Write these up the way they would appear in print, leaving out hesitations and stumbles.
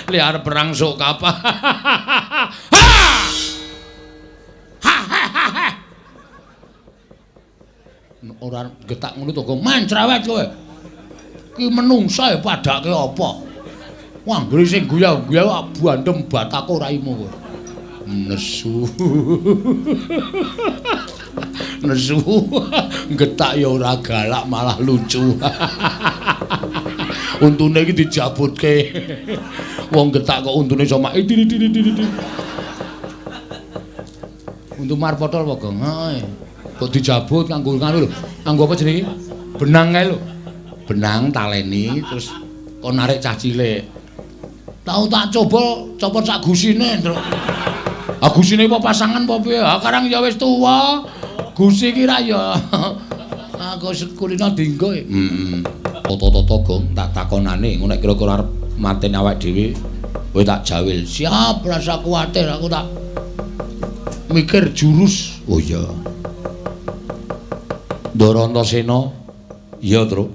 Liar perang sok kapal. Ora getak ngono to, man cerewet kowe. Ki menungsa ya padake apa? Wah, nggri sing guyah-guyah bandem batako raimu kowe. Nesu. Nesu. Getak ya ora galak malah lucu. Untune iki dijabutke. Wong getak kok untune iso mak. Untu marpotol apa, Gong? Kok dijabut kanggo lho. Kanggo apa jenenge? Benang kae lho. Benang taleni terus kok narik cah cilik. Tau tak coba copot sak gusine, Truk. Ah gusine apa pasangan apa piye? Ah karang ya wis tuwa. Gusi ki ra ya. Aku kulino dinggo. Heeh. Toto-toto Gong tak takonane ngono nek kira-kira arep mateni awake dhewe kowe tak jawil. Siap rasa kuwatir aku tak mikir jurus. Oh iya. Ndara Antasena. Iya, Truk.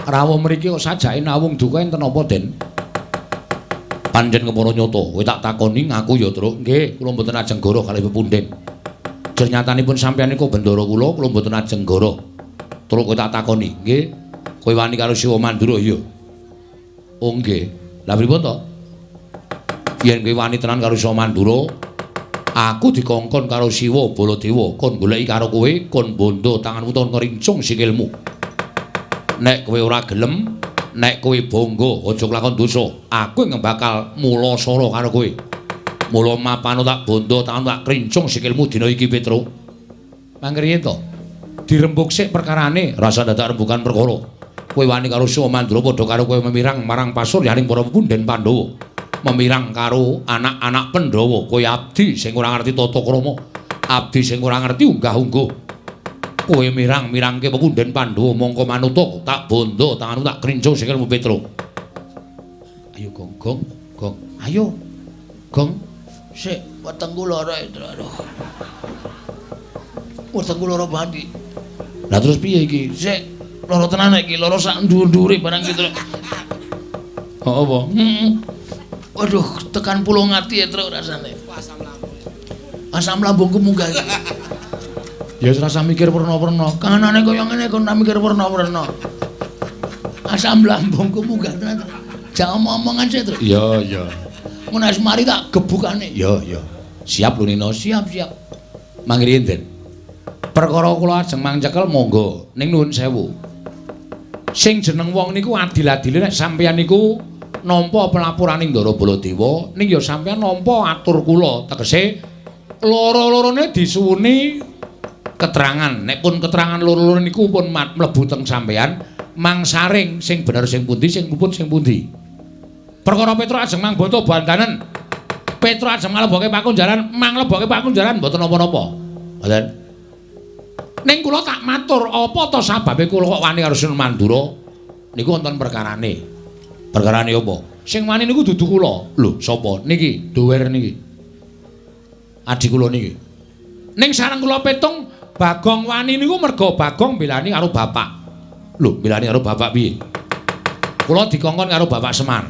Rawuh mriki kok sajake nawung duka enten apa, Den? Panjen kepara nyata. Kowe tak takoni ngaku ya, Truk. Nggih, kula mboten ajeng goro kalih pepunden. Jer nyatanipun sampeyan niku bendara kula mboten ajeng goro. Truk kowe tak takoni, nggih. Kowe wani karo Siwa Mandura ya? Oh nggih. Lah pripun to? Yen kowe wani tenan karo Siwa Mandura, aku dikongkon karo Siwa Baladewa kon goleki karo kowe, kon bondo tanganmu ton ngrincung sikilmu. Nek kowe ora gelem, nek kowe bangga aja kelakon dosa, aku yang bakal mula sara karo kowe. Mula mapano tak bondo tanganmu tak krincung sikilmu dina iki, Petro. Mangriyen to? Dirembuk sik perkarane, rasa dadak rembukan perkara. Kowe wani karo Siwa Mandura padha karo kowe memirang marang pasuryaning para pepunden Pandhawa. Memirang karo anak-anak Pandhawa, kowe abdi sing ora ngerti tata krama, abdi sing ora ngerti unggah-ungguh. Kowe mirang-mirangke pepunden Pandhawa mongko manuta tak bondo tanganmu tak krincung sikilmu, Petro. Ayo Gong, Gong. Ayo. Gong. Sik, wetengku lara, Aduh. Wetengku lara banget. Lah terus piye iki? Sik, lara tenan iki, lara sak ndur-ndure barang iki, Truk. Oh apa? Waduh, tekan pulung ati ya, Truk, rasane. Asam lambungku munggah iki. Ya wis rasa mikir perna-perna. Kanane kaya ngene kok mikir perna-perna. Asam lambungku munggah tenan. Jak omong-omongan sik, Truk. Iya. Mun wis mari tak gebukane. Iya. Siap lho Nina, siap. Mangriyen, Den. Perkara kula ajeng mangcekel monggo ning nuwun sewu. Sing jeneng wong niku adil-adile nek sampeyan niku nampa pelapuraning Ndara Baladewa ning ya sampeyan nampa atur kula tegese loro-lorone disuwuni keterangan. Nek pun keterangan loro-loro niku pun mlebu teng sampeyan mangsaring sing bener sing pundi sing puput sing pundi. Perkara Petro ajeng mangboto bandanen. Petro ajeng mleboke pakunjaran, mangleboke pakunjaran mboten napa-napa. Mboten. Ning kula tak matur apa to sababe kula kok wani karo Siwa Mandura? Niku wonten perkarane. Perkarane apa? Sing wani niku dudu kula. Lho, sapa? Niki, Dower niki. Adik kula niki. Ning sareng kula petung Bagong wani niku merga Bagong belani karo bapak. Lho, belani karo bapak piye? Kula dikongkon karo Bapak Semar.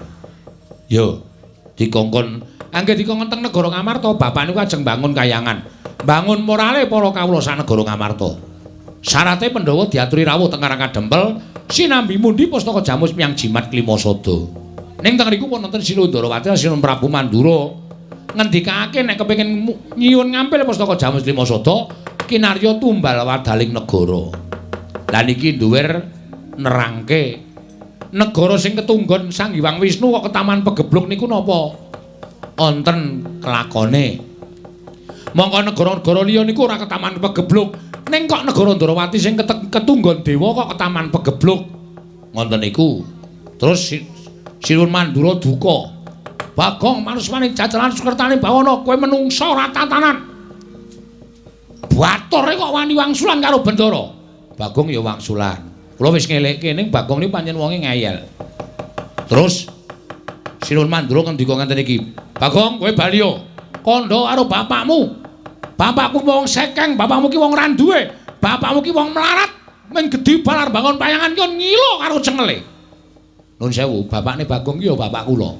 Yo, dikongkon. Angge dikongkon teng negara Ngamarta, bapak niku ajeng bangun kayangan. Bangun morale para kawula sak negara Ngamarta. Syarate Pandhawa diaturi rawuh teng Karang Kadempel, sinambi mundi pustaka jamus miyang jimat Klimasada. Ning teng riku pun wonten Sila Ndarawati lan Sila Prabu Mandura ngendikake nek kepengin nyuwun ngampil pustaka jamus Klimasada, kinarya tumbal wadaling negara. Lah niki duwer nerangke negara sing ketunggon Sang Hyang Wisnu kok ketaman pegebluk niku napa? Wonten kelakone. Mongko negara-negara liya niku ora ketaman pegebluk, ning kok negara Ndarawati sing ketunggon dewa kok ketaman pegebluk. Ngoten niku. Terus Siwa Mandura duka. Bagong manusmane jajalan Sukertane bawana kowe menungsa ora tatanan. Batore kok wani wangsulan karo Bendara. Bagong ya wangsulan. Kula wis ngelekke ning Bagong niku pancen wonge ngeyel. Terus Siwa Mandura ngendika ngenten iki. Bagong kowe bali yo. Kandha karo bapakmu. Bapakku wong sekeng, bapakmu ki wong ra duwe. Bapakmu ki wong melarat, men gedhi balar bangun payangan ki ngilo karo cengele. Nuwun sewu, bapakne Bagong ki ya bapak kula.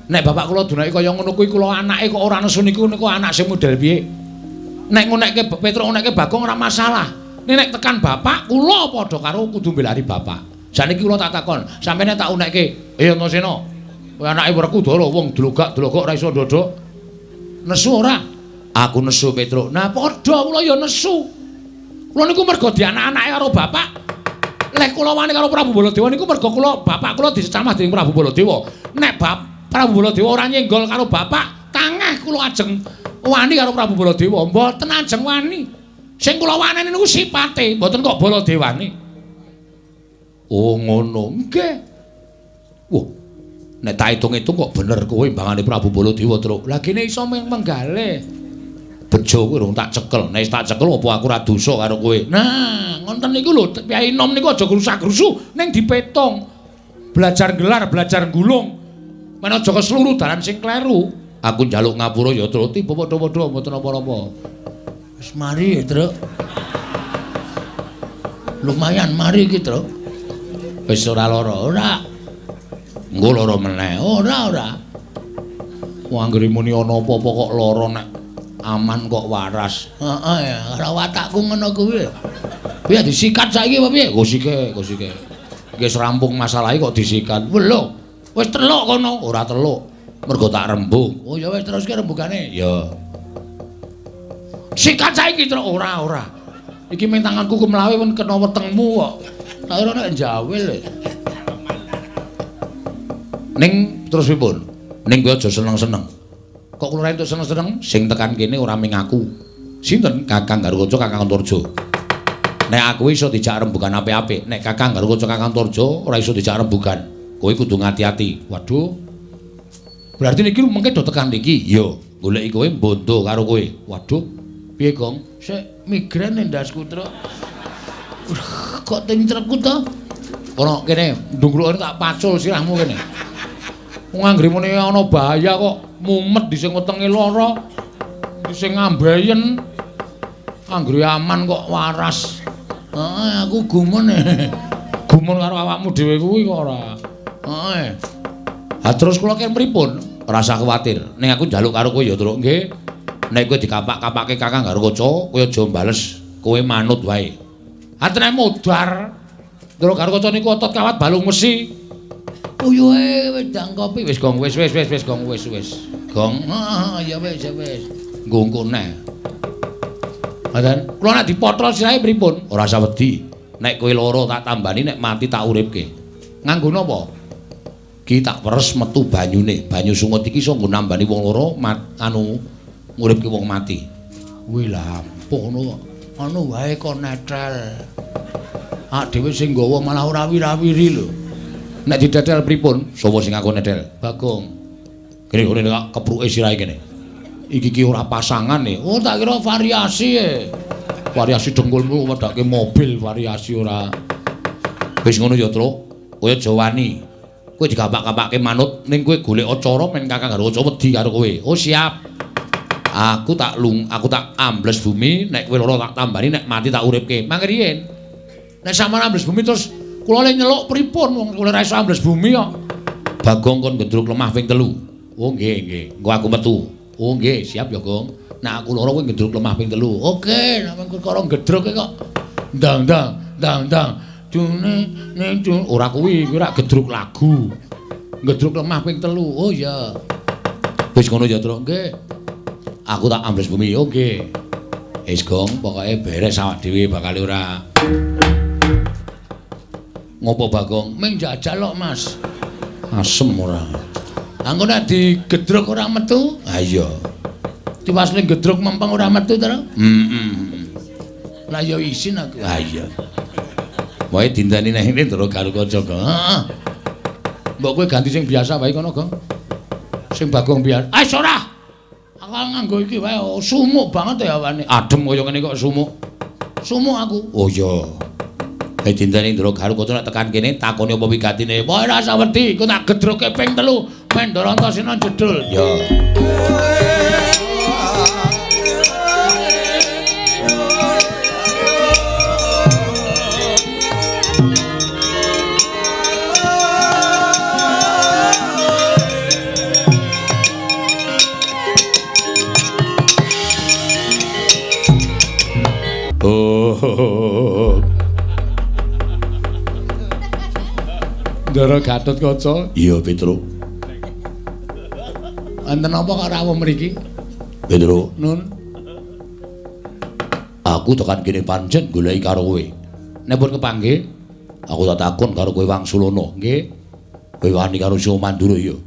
Nek bapak kula dunake kaya ngono kuwi kula anake kok ora nesu niku anak sing model piye? Nek ngunekke Petruk ngunekke Bagong ora masalah. Nek tekan bapak kula padha karo kudu mbelani bapak. Saniki kula tak takon, sampene tak unekke, Antasena. Kowe anake Werkudara wong dlogak-dlogok ora iso ndodok. Nesu ora? Aku nesu Petruk. Nah padha kula ya nesu. Kula niku mergo di anak-anake karo bapak. Lek kula wani karo Prabu Baladewa niku mergo kula bapak kula disecamah dening Prabu Baladewa. Nek Prabu Baladewa ora nyenggol karo bapak, tangeh kula ajeng wani karo Prabu Baladewa. Mboten ajeng wani. Sing kula waneni niku sipate, mboten kok Baladewane. Oh ngono. Nggih. Wah. Nek tak hitung-hitung kok bener kowe mbangane Prabu Baladewa, Truk. Lah kene iso menggalih. Bejo kowe rung tak cekel. Nek tak cekel apa aku ora dosa karo kowe. Nah, ngoten niku lho, Kyai Nom niku aja grusak-grusu ning dipetung. Belajar gelar, belajar gulung. Men aja kesluru dalan sing kleru. Aku njaluk ngapura ya, Truk. Tiba padha-padha mboten apa-apa. Wis mari, Truk. Lumayan mari iki, Truk. Wis ora lara, ora. Engko lara meneh. Ora. Wong anggere muni ana apa-apa kok lara nek aman kok waras. Heeh ya, karo watakku ngono kuwi. Piye disikat saiki apa piye? Go sike. Wis rampung masalahe kok disikat. Lho, wis teluk kono. Ora teluk. Mergo tak rembug. Oh ya wis teruske rembugane. Ya. Sikat saiki Truk. Ora. Iki ming tanganku ku mlawe pun kena wetengmu kok. Tak ora nek njawil. Ning terus pripun? Ning kowe aja seneng-seneng. Kok kula entuk seneng-seneng sing tekan kene ora ming aku. Sinten? Kakang Garukaca, Kakang Antarja. Nek aku iso dijak rembugan apik-apik, nek Kakang Garukaca, Kakang Antarja ora iso dijak rembugan. Kowe kudu ngati-ati. Waduh. Berarti niki mengke do tekan iki. Yo, goleki kowe bondo karo kowe. Waduh. Piye, Gong? Sik migren ndasku, Truk. Kok tintrepku to? Kono kene, ndungklukane tak pacul sirahmu kene. Wong anggere muni ana bahaya kok mumet di sing wetenge lara. Di sing ngambayen. Anggere aman kok waras. Heeh, aku gumun. Gumun karo awakmu dhewe kuwi kok ora. Heeh. Ha terus kula kene pripun? Ora usah kuwatir. Ning aku njaluk karo kowe ya, Truk. Nggih. Nek kowe dikapak-kapake Kakang Garukaca, kowe aja mbales. Kowe manut wae. Atene modar. Truk Garukaca niku otot kawat balung mesi. Uyuhe wis ndang kopi wis Gong wis Gong wis. Gong, ya wis. Nggo neh. Adan, kula nek dipotol sirahe pripun? Ora usah wedi. Nek kowe lara tak tambani, nek mati tak uripke. Nganggo napa? Ki tak peres metu banyune. Banyu sungut iki iso nggo nambani wong lara nguripke wong mati. Kuwi lampuh ngono kok. Anu wae kok netel. Ak dhewe sing nggawa malah ora wira-wiri lho. Nek didadel pripun? Sapa sing aku nedel? Bagong. Kene kok kepruke sirahe kene. Iki ki ora pasangan e. Oh tak kira variasi e. Variasi dengkulmu wedake mobil variasi ora. Wis ngono ya, Truk. Kowe aja wani. Kowe digapak-gapake manut ning kowe golek acara men Kakang Garukaca wedi karo kowe. Oh siap. Aku tak ambles bumi, nek kowe lara tak tambani, nek mati tak uripke. Mangke riyen. Nek sampeyan ambles bumi terus kula le nyeluk pripun wong kula ora iso ambles bumi kok. Bagong kon gendruk lemah ping 3. Oh nggih. Engko aku metu. Oh nggih, siap ya, Gong. Nek aku lara kowe gendruk lemah ping 3. Oke, nek perkara gedruke kok ndang. Dune ora kuwi ora gedruk lagu. Gedruk lemah ping 3. Oh iya. Wis ngono ya, Truk. Nggih. Aku tak ambles bumi. Oke. Wis Gong, pokoke beres awak dhewe bakal ora. Ngopo Bagong? Ming jajal kok, Mas. Asem ora. Angko nek digedruk ora metu? Ha iya. Tiwas ning gedruk mempeng ora metu to? Lah ya isin aku. Ha iya. Wae dindani nang ngene Ndara Garukaca, Gong. Heeh. Mbok kowe ganti sing biasa wae kono, Gong. Sing Bagong biar. Ah ora. Aku nganggo iki wae sumuk banget ya awane. Adem kaya ngene kok sumuk. Sumuk aku. Oh iya. Dindane Ndara Garukaca nek tekan kene takoni apa wigatine. Wae ora usah wedi, ku tak gedruke ping 3. Men Ndara Antasena jedul. Ya. Ndara Gatotkaca. Iya, Petro. Wonten apa karo rawuh mriki? Petro, Nun. aku tekan kene pancen goleki karo kowe. Nek pun kepanggih, Aku tak takon karo kowe Wangsulana. nggih. Kowe wani karo Sio Mandura ya.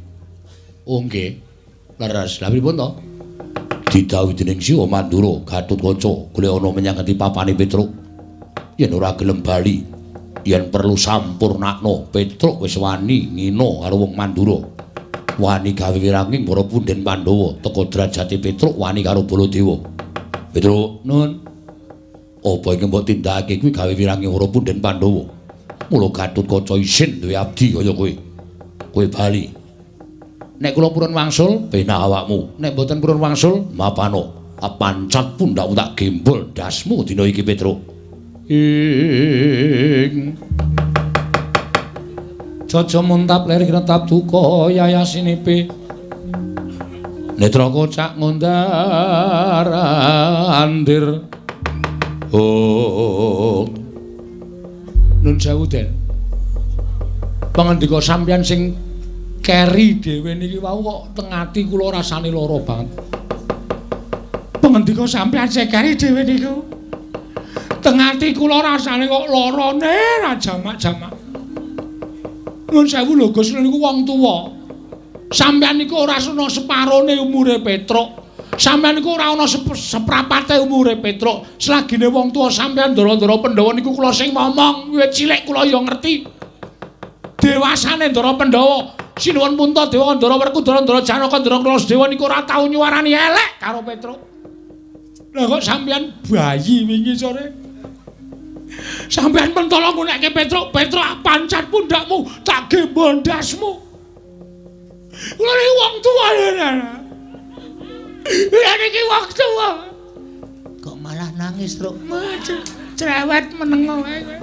Oh nggih. Leres. Lah pripun to? Didhawuhi dening Sio Mandura, Gatotkaca golek ana menyang ngendi papane Petruk. Yen ora gelem bali, yen perlu sampurnakno, Petruk wis wani ngina karo wong Mandura. Wani gawe wiranging para punden Pandhawa teka derajate Petruk wani karo Baladewa. Petruk, Nun. apa iki mbok tindakake kuwi gawe wiranging para punden Pandhawa. Mula Gatotkaca isin duwe abdi kaya kowe. Kowe bali. Nek kula purun wangsul, Penak awakmu. nek boten purun wangsul, Mapano, apancat pundakmu tak gembol dasmu dina iki Petruk. ing Jaja muntap lir kinetap duka yayasinipe Netra kocak ngundar andir. Oh. Nun sewu Den. Pangandika sampeyan sing keri dhewe niki wau kok teng ati kula rasane lara banget. Pangandika sampeyan sing keri dhewe niku. Teng ati kula rasane kok larane ra jamak-jamak. Nun sewu lho Gus niku wong tuwa. Sampeyan niku ora ana separone umure Petruk. Sampeyan niku ora ana seprapate umure Petruk. Selagine wong tuwa sampeyan Ndara-ndara Pandhawa niku kula sing momong, wiwit cilik kula ya ngerti. Dewasane Ndara Pandhawa, Sinuwun Puntadewa, Ndara Werkudara, Ndara Janaka, Ndara Krasdewa niku ora tau nyuwarani elek karo Petruk. Lah kok sampeyan bayi wingi sore? Sampeyan mentolo ngunekke Petruk, Petruk pancat pundakmu, tak gembol ndasmu. Kula niki wong tuwa ya. Lah niki wong tuwa. Kok malah nangis, Truk? Cerewet meneng wae.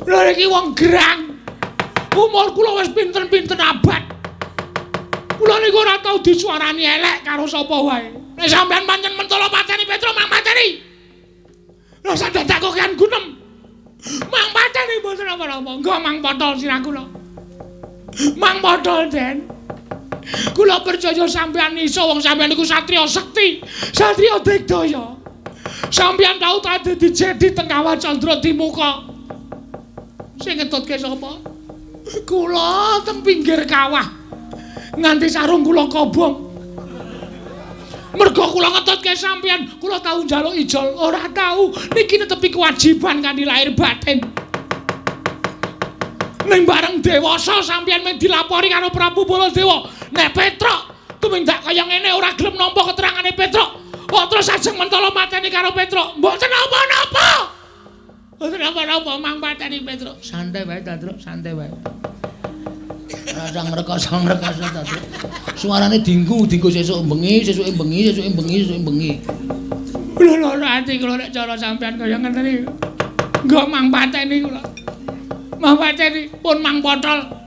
Kula niki wong gerang. Umur kula wis pinten-pinten abad. Kula niku ora tau disuarani elek karo sapa wae. Nek sampean pancen mentolo mateni Petruk, mang mateni. Lha sadaya tak kokean gunem. Mang pateni mboten apa-apa. Engko mang potol sirah kula. Mang potol Den. Kula percaya sampean iso wong sampean niku satriya sekti, satriya digdaya. Sampean tau ta dadi jedi teng Kawah Candra Timuka. Sing ngetutke sapa? Kula teng pinggir kawah. Nganti sarung kula kobong. Mergo kula ngetutke sampeyan, kula tau njaluk ijol, ora tau. Niki netepi kewajiban kanthi lahir batin. Ning bareng dewasa sampeyan men dilapori karo Prabu Baladewa. Nek Petruk tumindak kaya ngene ora gelem nampa keterangane Petruk. Kok terus ajeng mentolo mateni karo Petruk. Mboten napa-napa. Mboten napa-napa mang mateni Petruk. Santai wae ta, Truk, santai wae. Rasa ngrekoso ta, Truk. Suarane dinggu sesuk bengi, sesuke bengi. Lho ati kula nek cara sampean kaya ngeten iki. Engko mang pateni kula. Mang pateni pun mang potol.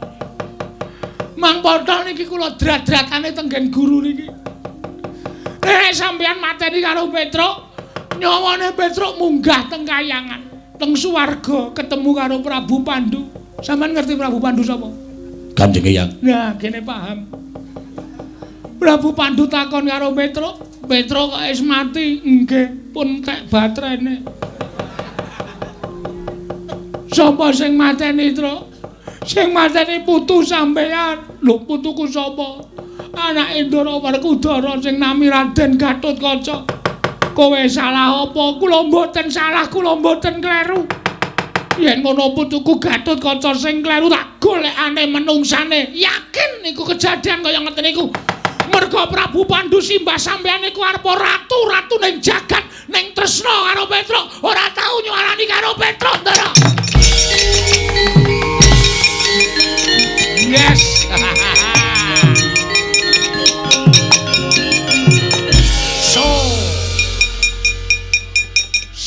Mang potol niki kula drat-dratane tenggen guru niki. Nek sampean mateni karo Petruk, nyawane Petruk munggah teng kayangan, teng swarga ketemu karo Prabu Pandu. Sampeyan ngerti Prabu Pandu sapa? Kanjeng Eyang. Nah, kene paham. Prabu Pandu takon karo Petruk, Petruk kok wis mati? Nggih, pun tek batrene. Sapa sing mateni, Truk? Sing mateni putu sampeyan. Lho, putuku sapa? Anake Ndara Werkudara sing nami Raden Gatotkaca. Kowe salah apa? Kula mboten salah, kula mboten kleru. Yen ngono putuku Gatotkaca sing kleru tak golekane menungsane. Yakin niku kejadian kaya ngeten niku. Merga Prabu Pandu simbah sampeyan niku arepa ratu-ratu ning jagat, ning tresna karo Petruk, ora tau nyuarani karo Petruk, Ndara. Yes.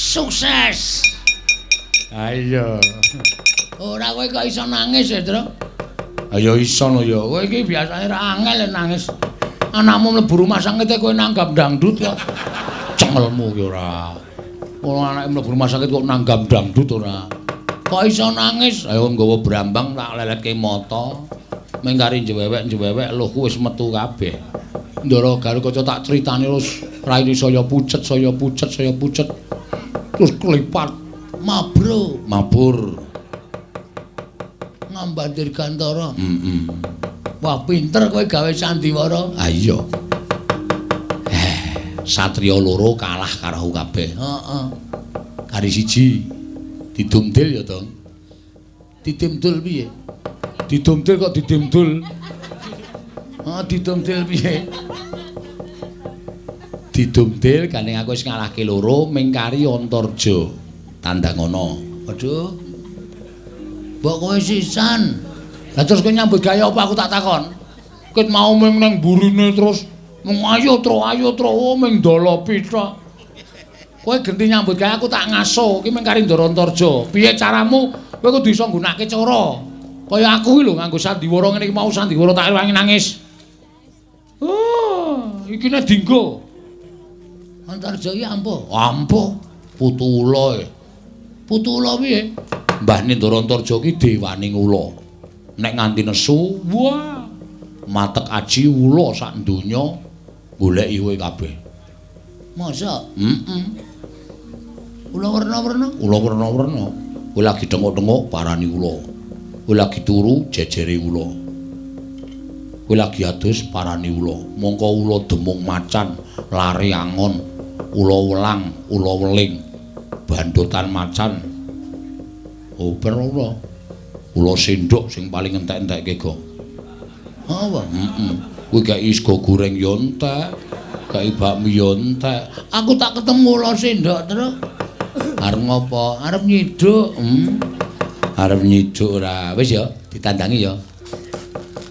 Sukses. Ayo. Ora kowe kok iso nangis ya, Truk? Ayo iso lho ya. Kowe iki biasane ra angel nangis. Anakmu mlebu rumah sakit kowe nanggap dangdut kok. Cengelmu ki ora. Wong anake mlebu rumah sakit kok nanggam dangdut ora. Kok iso nangis? Ayo nggawa brambang tak leletke mata. Mengkari njewewek lho wis metu kabeh. Ndara Garukaca tak critani terus raine saya pucet. Terus klipat mabur. Ngambandir Gantara. Wah, pinter kowe gawe sandiwara. Ha iya. Satriya loro kalah karo kabeh. Heeh. Kari siji didumdil ya, Dong. Didimdul piye? Didumdil kok didimdul. Didumdil piye? Didumdil gane aku wis ngalahke loro mingkari Antarja. Tandangono. Waduh. Mbok kowe sisan. Lah terus kowe nyambut gawe apa aku tak takon? Ket mau ming nang burine terus mung ayo tro ming dolopi tok. Kowe genti nyambut gawe aku tak ngaso iki mingkari Ndara Antarja. Piye caramu? Kowe kudu iso nggunakake cara. Kaya aku iki lho nganggo sandiwara ngene iki mau sandiwara tak ewangi nangis. Iki nek dinggo. Antarja iki ampuh. Ampuh. Putula. Putula piye? Mbahne Ndara Antarja ki dewaning ula. Nek nganti nesu, wah. Matek aji ula sak donya goleki kowe kabeh. Masa? Ula werna-werna? Ula werna-werna. Kowe lagi tengok-tengok parani ula. Kowe lagi turu jejere ula. Kowe lagi adus parani ula. Mongko ula demung macan, lare angon, ula welang, ula weling, bandotan macan. Oh, ben ula. Ula sendok sing paling entek-entekke go. Apa? Kowe gak sego goreng yo entek, gak bakmi yo entek. Aku tak ketemu ula sendok terus. Arep ngopo? Arep nyiduk. Arep nyiduk ora. Wis ya, ditandangi ya.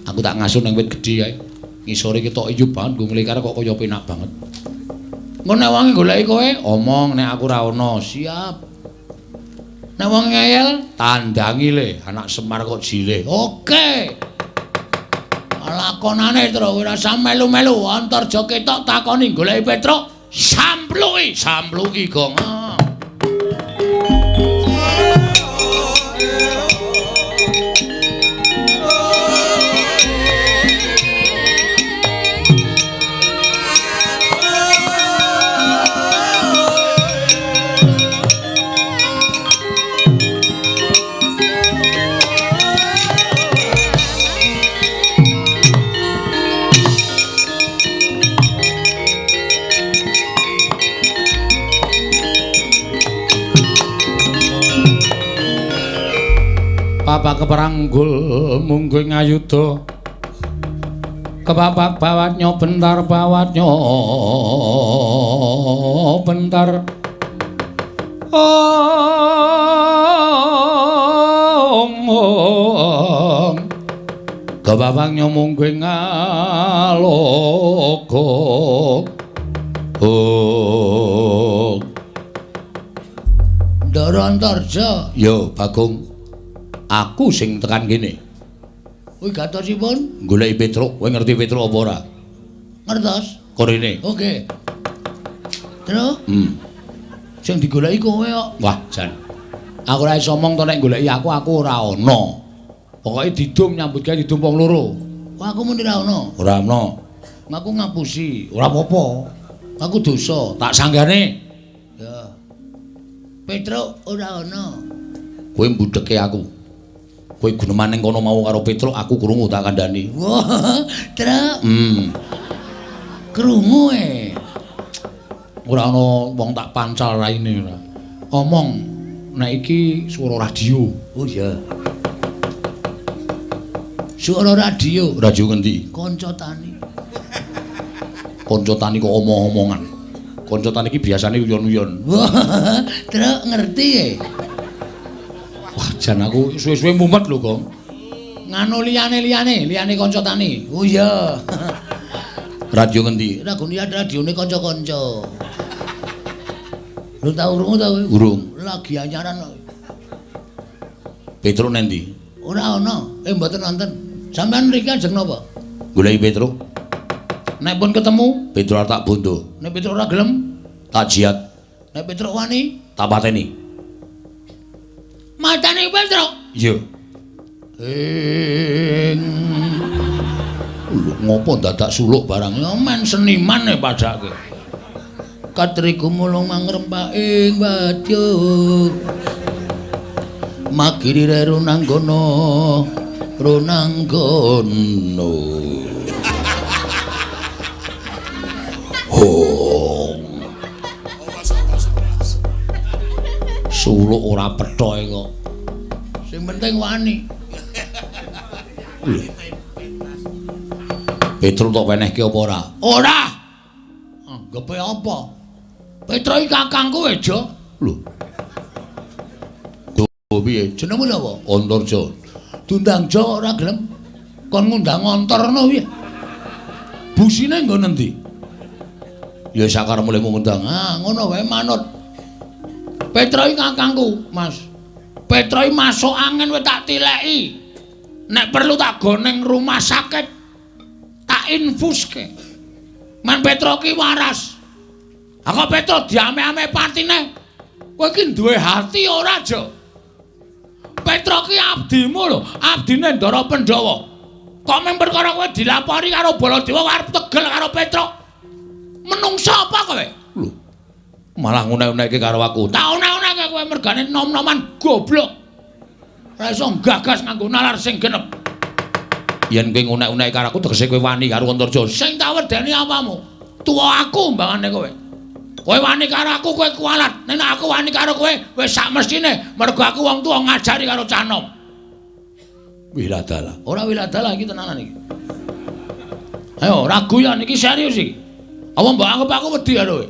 Aku tak ngasuh nang wit gedhi ae. Ngisore ketok iyup banget nggo mlikar kok kaya penak banget. Engko nek wong goleki kowe, omong nek aku ra ono, siap. Nek wong ngeyel, tandangi le, anak Semar kok jile. Oke. Lakonane terus ora usah melu-melu, Antarja ketok takoni goleki Petruk, sampluki gong. Papa keperanggul munggu ngayuda kepapak bawatnya bentar bentar kepapaknya munggu ngalogo Ndara Antarja. Yo Bagong, aku sing tekan kene. Kowe gatosipun goleki Petruk. Kowe ngerti Petruk apa ora? Ngertos. Korene. Oke. Terus? Sing digoleki kowe kok. Wah, jan. Aku ora iso omong to nek goleki aku ora ana. Pokoke didum nyambut gawe didum wong loro. Wah, aku muni ora ana. Ora ana. Aku ngapusi. Ora apa-apa. Aku dosa, tak sanggane. Ya. Petruk ora ana. Kowe mbudheke aku. Kowe guneman ning kono mau karo Petruk, aku krungu tak kandhani. Wah, Truk. Krungu Ora ana wong tak pancal raine ora. Omong nek iki swara radio. Oh iya. Swara radio. Radio ngendi? Kanca tani. Kanca tani kok omong-omongan. Kanca tani iki biasane uyon-uyon. Wah, Truk ngerti Wah, jan aku suwe-suwe mumet lho, Gong. Nganu liyane kanca tani. Oh iya. Radio ngendi? Radione kanca-kanca. Lu tau urung ta kowe? Urung. Lagi anyaran kok. Petruk nendi? Ora ana. Mboten wonten. Sampeyan mriki ajeng napa? Goleki Petruk. Nek pun ketemu, Petruk tak bondo. Nek Petruk ora gelem, tak jiat. Nek Petruk wani, tak pateni. matane Petruk. Iya. Ngopo dadak suluk barang men seniman e padake. Katriku mulung mangrempak ing wadya. Magiri runanggono. Suluk ora pethoke kok. Sing penting wani. Petruk tok wenehke apa ora? Ora. Anggepe apa? Petruk iki kakangku ejo. Lho. Oh piye? Jenengmu napa? Antarja. Dundangja ora gelem. Kon ngundang ngontorno piye? Busine nggo nendi? Ya sakarepmu lek ngundang. Ah, ngono wae manut. Petruk iki kakangku, Mas. Petruk masuk angin wis tak tileki. Nek perlu tak goneng rumah sakit. Tak infuske. Man Petruk ki waras. Aku Petruk diame-ame patine. Kowe ki duwe hati ora, Jo? Petruk ki abdimu lho, abdine Ndara Pandhawa. Kok mung perkara kowe dilapori karo Baladewa arep tegel karo Petruk. Menungsa apa kowe? Lho. Malah ngune-uneke karo aku. Tak une-uneke kowe mergane nom-noman goblok. Ora iso gagas nganggo nalar sing genep. Yen kowe ngune-uneke karo aku tegese kowe wani karo Antarja. Sing tak wedeni apamu? Tuwa aku mbangane kowe. Kowe wani karo aku kowe kualat. Nek aku wani karo kowe wis sak mestine mergo aku wong tuwa ngajari karo cah nom. Wiladalah. Ora wiladalah iki tenanan iki. Ayo raguyan iki serius iki. Apa mbok anggap aku wedi karo kowe?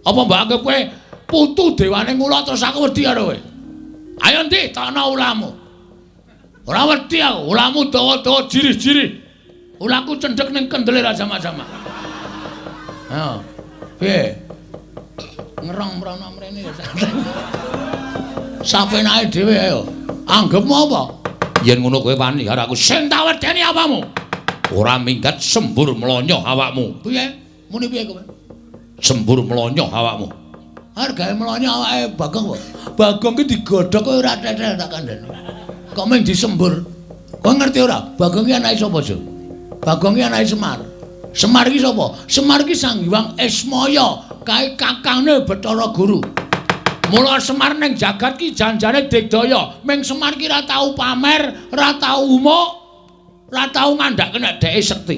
Apa mbok anggap kowe putu dewane ngula terus aku wedi karo kowe? Ayo ndi takno ulamu. Ora wedi aku, ulamu dawa-dawa jirih-jirih. Ulaku cendhek ning kendele ra sama-sama. Ayo. Piye? Ngerong mrono mrene ya. Sapenake dhewe ayo. Anggepmu apa? Yen ngono kowe wani karo aku. Sing tak wedeni apamu? Ora minggat sembur melonyo awakmu. Piye? Muni piye kowe? Sembur melonyo awakmu. Hargae melonyo awake Bagong kok. Bagong ki digodhog kowe ora tetel tak kandhani. Kok mung disembur. Kowe ngerti ora? Bagong ki anake sapa, Jo? Bagong ki anake Semar. Semar ki sapa? Semar ki Sang Hyang Ismaya, kae kakangne Bathara Guru. Mula Semar ning jagat ki janjane digdaya. Ming Semar ki ra tau pamer, ra tau umuk, ra tau ngandhake nek dheke sekti.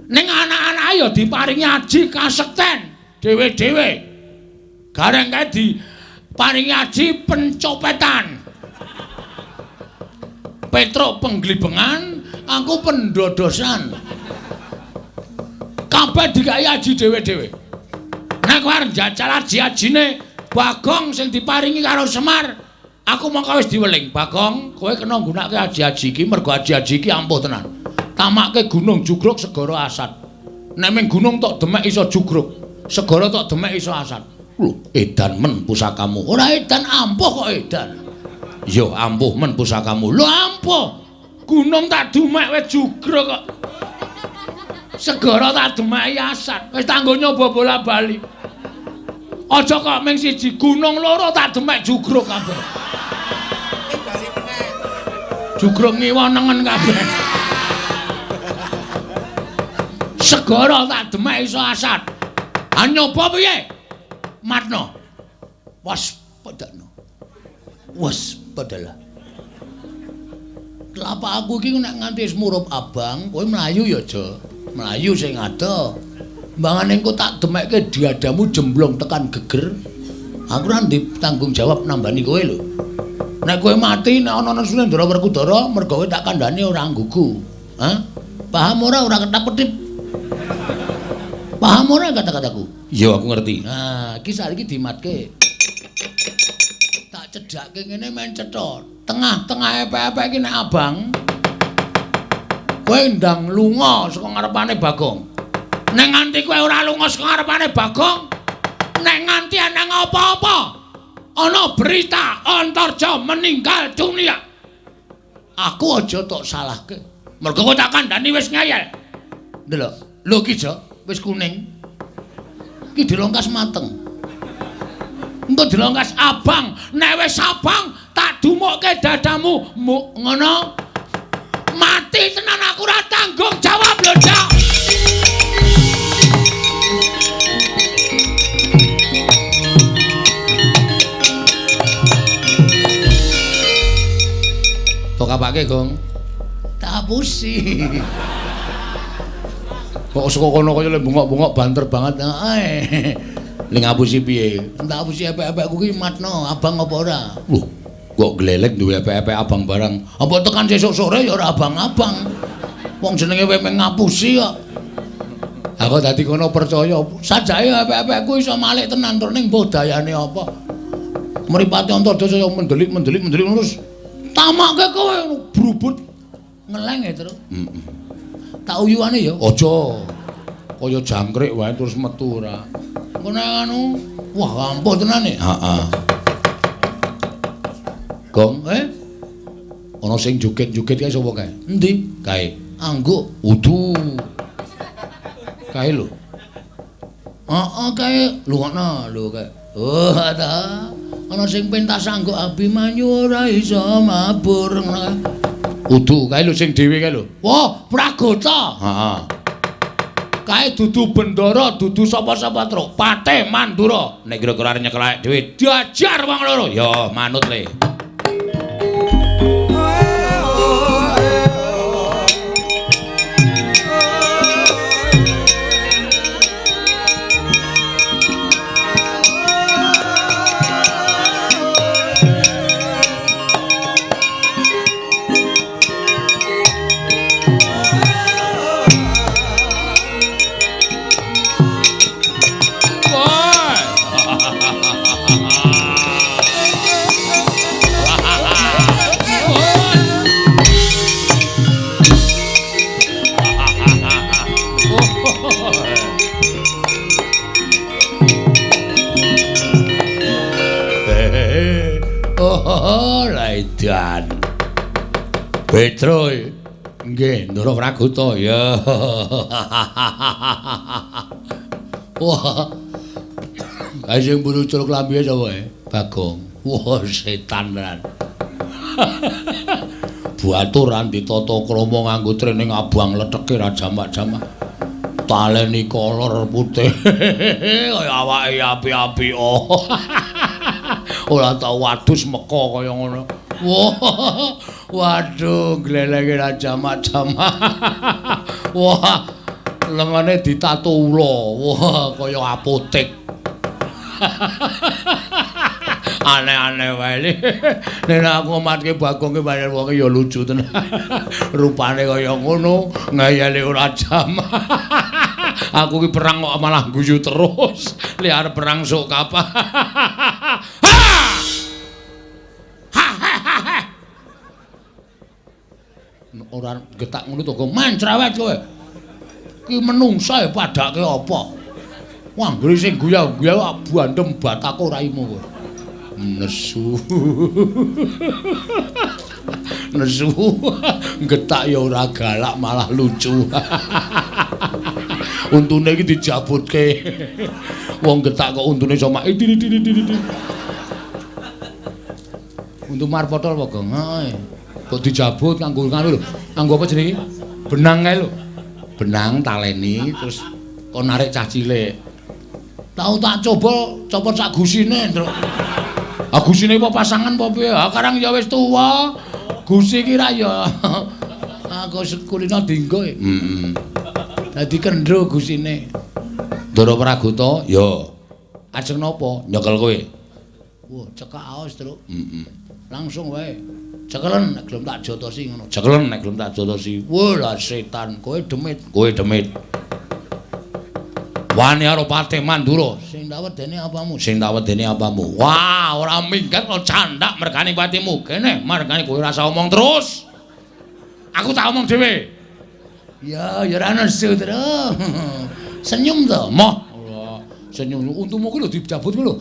Ning anak-anake ya diparingi aji kasekten dhewe-dhewe. Gareng kae diparingi aji pencopetan. Petruk pengglibengan, aku pendodosan. Kabeh dikai aji dhewe-dhewe. Nek kowe arep njajal aji-ajine Bagong sing diparingi karo Semar, aku mongko wis diweling. Bagong, kowe kena nggunakake aji-aji iki mergo aji-aji iki ampuh tenan. Tamake gunung jugruk segara asat. Nek ming gunung tok demek iso jugruk, segara tok demek iso asat. Lho, edan men pusakamu. Ora edan ampuh kok edan. Yo ampuh men pusakamu. Lho ampuh. Gunung tak demek wis jugruk kok. Segara tak demeki asat. Wis tak nggo nyoba bola-bali. Aja kok ming siji gunung loro tak demek jugruk kabeh. Jugruk ngiwonengen kabeh. Segara tak demek iso asat. Ha nyoba piye? Matno. Waspadana. Waspadalah. Kelapa aku iki nek nganti wis murup abang, kowe mlayu ya aja. Mlayu sing ado. Mbangane engko tak demekke diadamu jemblong tekan geger. Aku ora ndek tanggung jawab nambani kowe lho. Nek kowe mati nek ana nesune Ndara Werkudara, mergo kowe tak kandhani ora nggugu. Hah? Paham ora ketak-ketip? Paham ora kata-kataku? Iya aku ngerti. Nah, iki saiki dimatke. Tak cedhake ngene men cetha. Tengah-tengah epek-epek iki nek abang kowe ndang lunga saka ngarepane Bagong. Nek nganti kowe ora lunga saka ngarepane Bagong, nek nganti ana apa-apa, ana berita Antarja meninggal dunia. Aku aja tok salahke. Mergo kowe tak kandhani wis ngeyel. Ndelok, lho ki Jo, wis kuning. Iki dilongkas mateng. engko dilongkas abang, nek wis abang tak dumukke dadamu. Muk ngono. Mati tenan aku ora tanggung jawab lho, Dak. Tok apake, Gong? Tak apusi. Kok saka kono kaya le bungok-bungok banter banget. Ning ngapusi piye? Tak apusi epek-epekku ki matno, abang apa ora? Loh, kok glelek duwe epek-epek abang barang. Apa tekan sesuk sore ya ora abang-abang. Wong jenenge wemeng ngapusi kok. Aku dadi kono percaya sajake epek-epekku iso malik tenan tur ning mbah dayane apa. Mripate Antadosa mendelik terus tamakke kowe brubut ngeleng ya terus. Tak uyuane ya. Aja. Kaya jangkrik wae terus metu ora. Ngono anu, wah ampuh tenan e. Heeh. Gong, ana sing joget-joget kae sapa kae? Endi? Kae. Angguk. Udu. Kae lho. Heeh kae lungono lho kae. Oh ta. Ana sing pentas angguk Abimanyu ora iso mabur ngono kae. Udu kae lho sing dhewe kae lho. Wah, Pragota. Heeh. Kae dudu Bendara, dudu sapa-sapa truk. Patih Mandura. Nek kira-kira arep nyekel awake dhewe diajar wong loro. Ya manut le. Laidan. Petro. Nggih, Ndara Pragota ya. Wah. Kae sing burucul klambihe sapa e? Bagong. Wah, setan tenan. Buaturan ditata krama nganggo trening abang letheke ra jamak-jamak. Taleni kolor putih kaya awake api-api. Ora tau wadus meko kaya ngono. Wah, waduh, glelenge ra jamak-jamak. Wah, lengane ditato ula. Wah, kaya apotek. Aneh-aneh wae. Nek aku matke Bagong ki pancen wong ya lucu tenan. Rupane kaya ngono, ngayale ora jamak. Aku ki perang kok malah guyu terus. Li arep perang sok kapan. Ora getak ngono to, Gong. Mancrawet kowe. Ki menungsa ya padake apa? Wah, nggri sing guyah-guyah bandem batako raimu kowe. Nesu. Nesu. Getak ya ora galak malah lucu. Untune iki dijabutke. Wong getak kok untune iso mak. Untu marpotol apa, Gong? Heeh. Kok dijabut kanggo lho. Kanggo apa jenenge? Benang kae lho. Benang taleni terus kok narik cah cilik. Tau tak coba copot sak gusine, Nduk. Ah gusine apa pasangan apa piye? Ah karang ya wis tuwa. Gusi ki ra ya. Aku kulino dinggo. Heeh. Dadi kendro gusine. Ndara Pragota, ya. Ajeng napa? Nyekel kowe. Wah, cekak aos, Truk. Heeh. Langsung wae. Cekelen nek gelem tak jotosi ngono. Cekelen nek gelem tak jotosi. Wah, lah setan, kowe demit. Kowe demit. Wani karo Patih Mandura. Sing tak wedeni apamu? Sing tak wedeni apamu? Wah, ora minggat kok candak mergane patimu. Kene, mergane kowe rasa omong terus. Aku tak omong dhewe. Ya, ya ora nesu terus. Senyum to, moh. Allah, senyum. Untumu ku lho dicabut ku lho.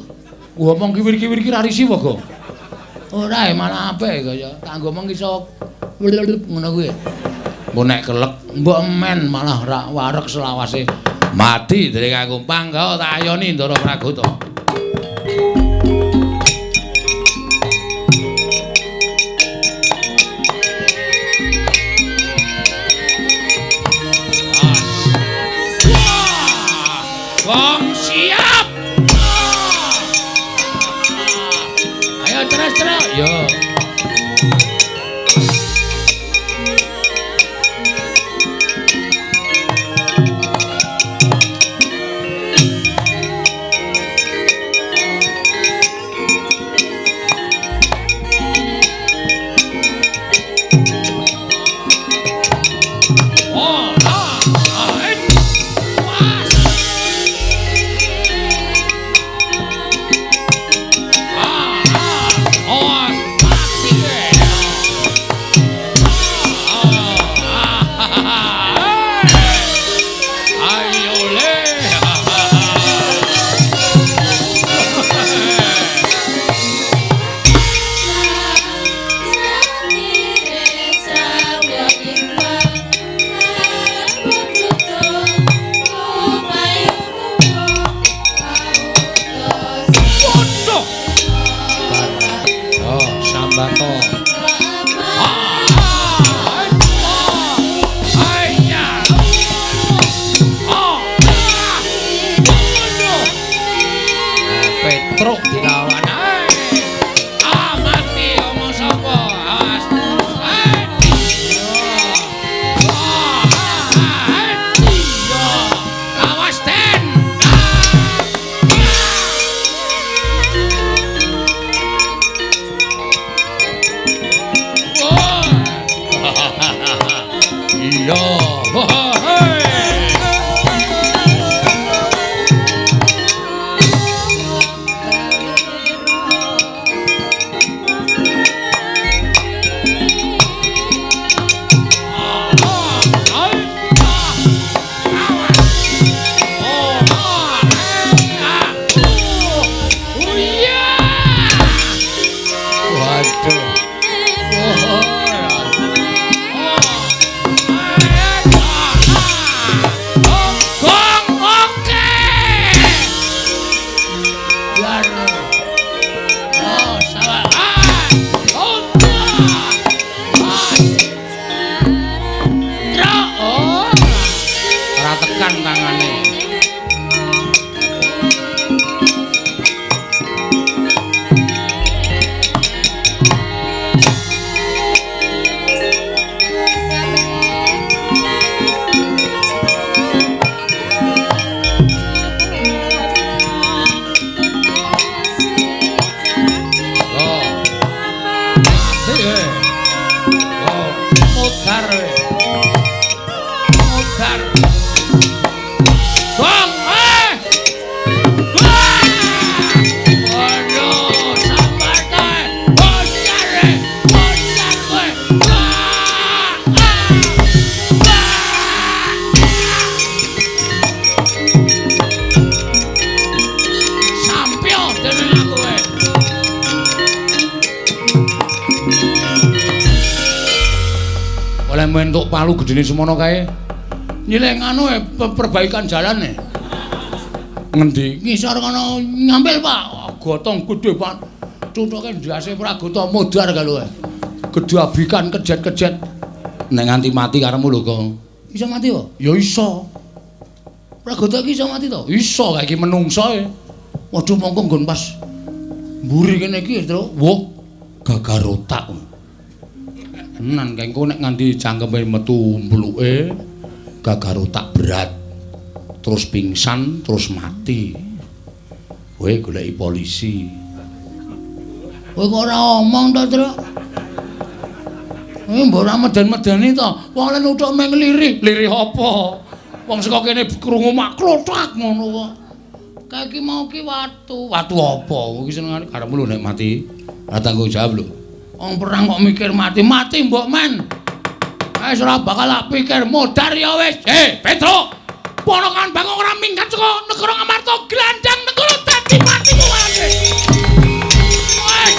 Ngomong kiwir-kiwir ki ra risi wae, Gong. Ora malah apik kaya kanggo mong iso ngono kuwi. Mbok nek kelek mbok men malah ra wareg selawase. Mati dening aku panggawa tak ayoni Ndara Pragota. tekan tangane. Mentuk palu gedene semono kae. Nyilih anu perbaikan jalan e. Ngendi? Ngisor kono ngambil, Pak. Gotong gedhe, Pak. Cuthuke ndase Pragata modar kalau e. Gedabikan kejet-kejet. Nek nganti mati karemu lho, Kang. Iso mati kok? Ya iso. Pragata iki iso mati to? Iso, kae iki menungso e. Waduh mongko nggon pas mburi kene iki, Tru. Wo, gagar otak. Tenan kengko nek nganti cangkeme metu mbluke gagar otak berat terus pingsan terus mati. Kowe goleki polisi. Kowe kok ora omong to, Truk? Mbok ora meden-medeni to. Wong lan uthuk meng lirih. Lirih apa? Wong saka kene krungu mak klothak ngono kok. Kae iki mau ki watu. Watu apa? Iki senengane karepmu lho nek mati. Ora tanggung jawab lho. Wong perang kok mikir mati mbok men. Wis ora bakal tak pikir modar ya wis. Petro. Ponokan Bangong ora minggat saka negara Ngamarta glandang negara dadi matimu wae. Wis.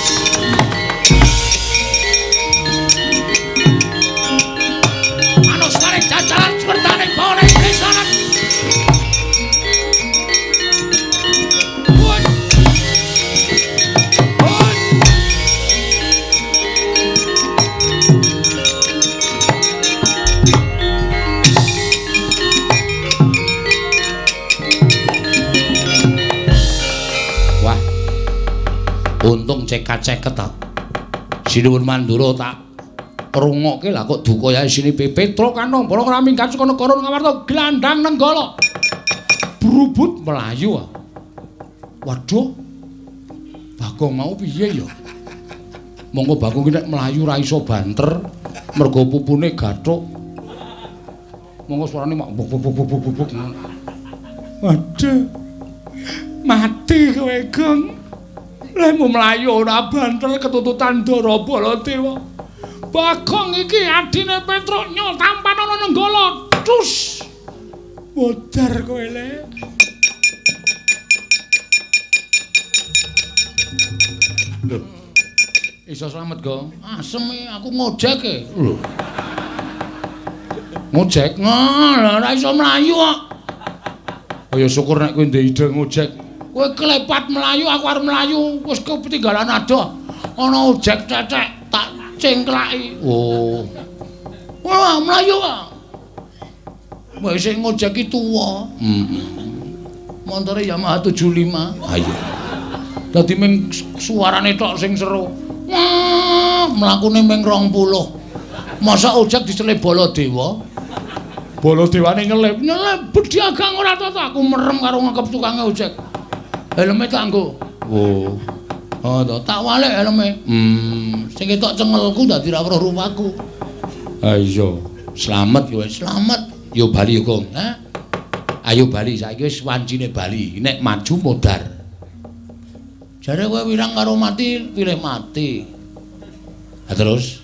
Manus kare jajaran sepertane bone desanan. Untung ceket-ceket ta. Sinuwun Mandura tak rungokke lah kok duka yae sini Petro kanong para ora minggat saka negara Ngamarta glandang nenggala. Brubut melayu. Waduh. Bagong mau piye ya? Monggo Bagong nek melayu ra iso banter mergo pupune gathuk. Monggo suarane mak buk. Waduh. Mati kowe, Gong. Lemu mlayu ora banter ketututan Ndara Baladewa. Bagong iki adine Petruk nyol tampan ana nenggala. Dus. Modar kowe le. Lho. Iso slamet, Go. Asem aku ngojek e. Lho. Ngojek? Ora iso mlayu kok. Oh ya syukur nek kowe ndek ide ngojek. Kowe klepat melayu, aku arep melayu, wis ketinggalan adoh. Ana ojek cecek tak cengklaki. Oh. Wah, melayu kok. Wis sing ngojek iki tuwa. Montore Yamaha 75. Ayo. Dadi ming suarane tok sing seru. Wah, mlakune ming 20. Masa ojek diselip Baladewa? Baladewane nyelip bediagang ora to aku merem karo ngekep tukange ojek. Helme tak nggo. Oh. Oh, tak walik helme. Sing ketok cengelku dadi ra weruh rupaku. Ha iya. Slamet yo wis, slamet. Yo bali yo, Gong. Ha? Ayo bali saiki wis wancine bali. Nek maju modar. Jare kowe wirang karo mati, pilih mati. Ha terus?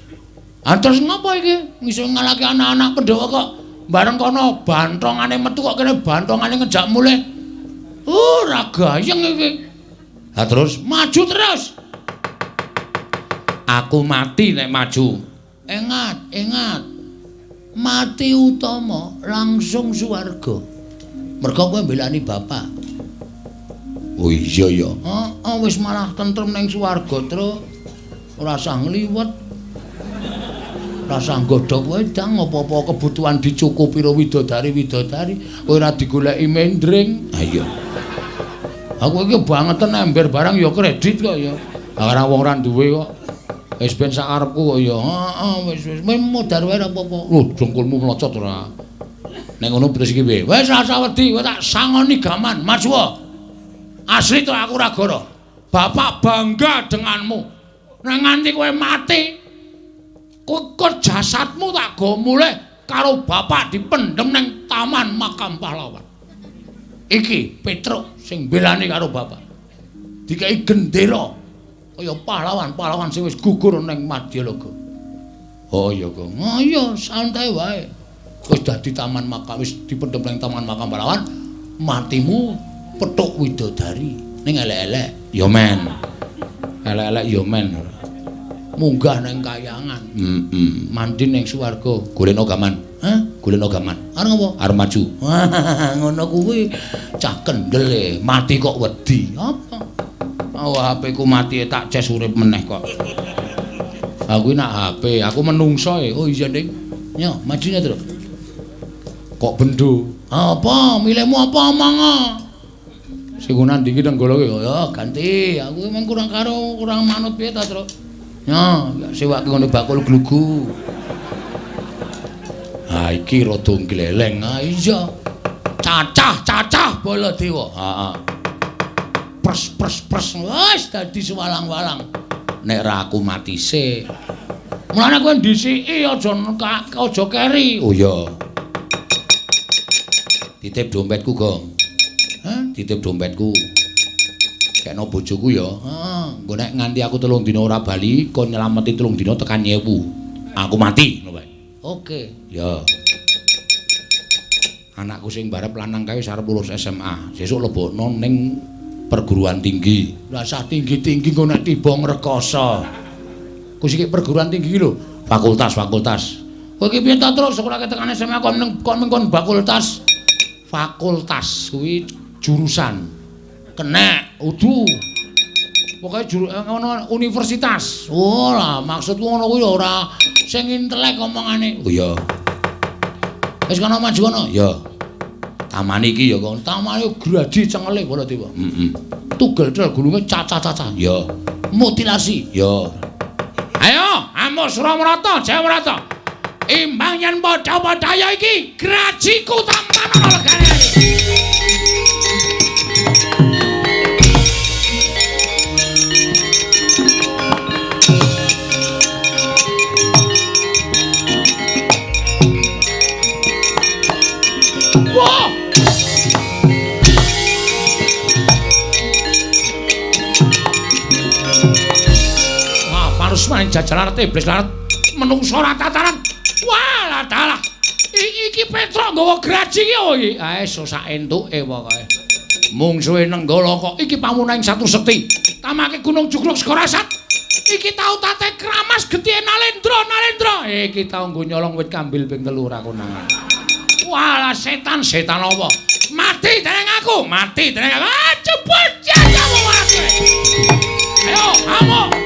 Ha terus ngapa iki? Ngiso ngalake anak-anak Pandhawa kok bareng kono bantongane metu kok kene bantongane ngejak mulih. Ora gayeng iki. Ha terus maju terus. Aku mati nek maju. Ingat. Mati utama langsung swarga. Mergo kowe mbelani bapak. Oh iya ya. Heeh, wis malah tentrem ning swarga, Tru. Ora usah ngliwet. Rasa nggodhog wedang apa-apa kebutuhan dicukupi karo widodari. Kowe ora digoleki mendring. Ha iya. Aku iki bangetan ember barang ya kredit kok ya. Ora wong ora duwe kok. Wis ben sak arepku kok ya. Heeh wis modar wae ora apa-apa. Lho dengkulmu mlocot ora. Nek ngono terus iki piye? Wis rasa wedi, kowe tak sangoni gaman, maju wae. Asli to aku ora goro. Bapak bangga denganmu. Nek nganti kowe mati, kok jasadmu tak go mulih karo bapak dipendhem ning Taman Makam Pahlawan. Iki Petruk sing belani karo bapak. Dikai gendera kaya pahlawan sing wis gugur ning Madyalaga. Oh iya, Kang. Oh iya, santai wae. Wis dadi Taman Makam, wis dipendhem ning Taman Makam Pahlawan, matimu petuk widodari ning elek-elek. Ya men. Elek-elek ya men. Munggah ning kayangan. Mandi ning swarga. Golekno gaman. Hah? Golekno gaman. Arep apa? Arep maju. Ngono kuwi cah kendel mati kok wedi. Apa? Oh, HP ku mati tak ces urip meneh kok. Aku nak HP, aku menungso e. Oh iya, Ding. Yo, majunya terus. Kok bendo? Apa? Milihmu apa omong? Sing nang ndi nang golok ya ganti. Aku memang kurang manut piye ta, Tru? Ya, sewake ngene bakul glugu. Ha iki rada gleleng. Ha iya. Cacah Baladewa. Heeh. Pres wis dadi sewalang-walang. Nek ra aku mati sik. Mulane kowe ndisiki aja keri. Oh iya. Titip dompetku, Gong. Hah? Titip dompetku. Kekno bojoku ya. Heeh. Engko nek nganti aku 3 dina ora bali, kon nyelameti 3 dina tekan 1000. Aku mati ngono wae. Oke. Ya. Anakku sing barep lanang kae arep lulus SMA. Sesuk lebokno ning perguruan tinggi. Ora usah tinggi-tinggi kok nek tiba ngrekoso. Ku sik perguruan tinggi lho, fakultas. Kowe iki piye ta terus sekolah tekan SMA kon fakultas. Fakultas kuwi jurusan. Kenek, udu. Pokoke ngono universitas. Ora, maksudku ngono kuwi ora sing intelek omongane. Oh iya. Wis kono maju kono. Ya. Taman iki ya kon. Taman yo gradi cengele Baladewa. Tugel-tugel gulunge caca-caca. Ya. Mutilasi. Ya. Ayo, amuk Suramrata, Jayawrata. Imbang yen padha-padha ya iki grajiku tampana legane. Wah! Wah, panus main jajaran iblis larat menungso ra tataran. Wah, lah dalah. Iki Petruk nggawa graji iki oh iki. Ae sak entuke pokoke. Mungsuhe nenggala kok iki pamunaing satu sekti. Tamake Gunung Jugruk Sekorasat. Iki tau tate kramas getih Nalendra. Iki tau nggo nyolong wit kambil ping 3 ra konangan. Walah setan apa? Mati dening aku. Cepet jajamu mati. Ayo, amuk.